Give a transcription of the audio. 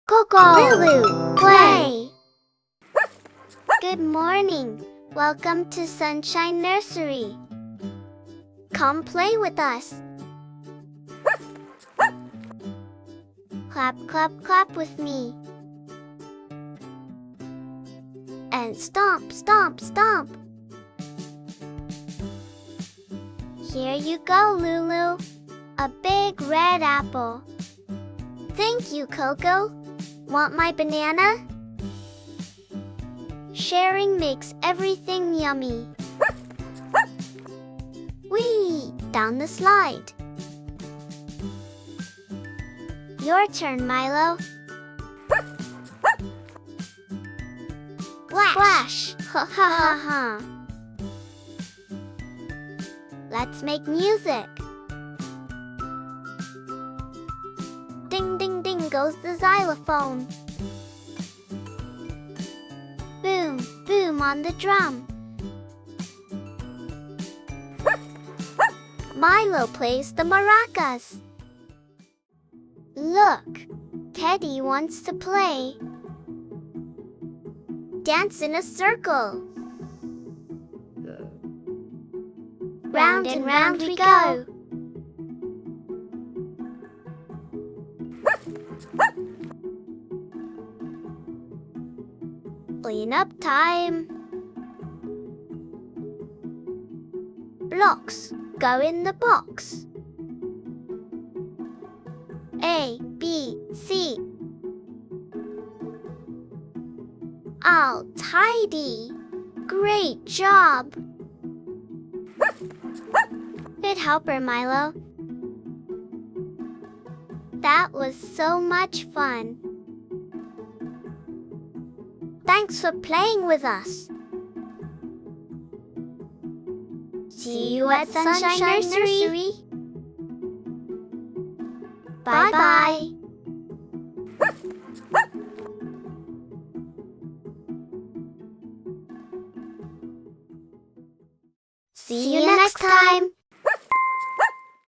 Coco, Lulu, play! Good morning. Welcome to Sunshine Nursery. Come play with us. Clap, clap, clap with me. And stomp, stomp, stomp. Here you go, Lulu. A big red apple. Thank you, Coco. Want my banana? Sharing makes everything yummy. Whee! Down the slide. Your turn, Milo. Splash! Ha ha ha ha. Let's make music. Ding ding ding goes the xylophone. Boom, boom on the drum. Milo plays the maracas. Look, Teddy wants to play. Dance in a circle. Round and round we go. Clean up time. Blocks go in the box. A, B, C. All tidy. Great job. Good helper, Milo. That was so much fun. Thanks for playing with us. See you at Sunshine Nursery. Bye-bye. See you next time.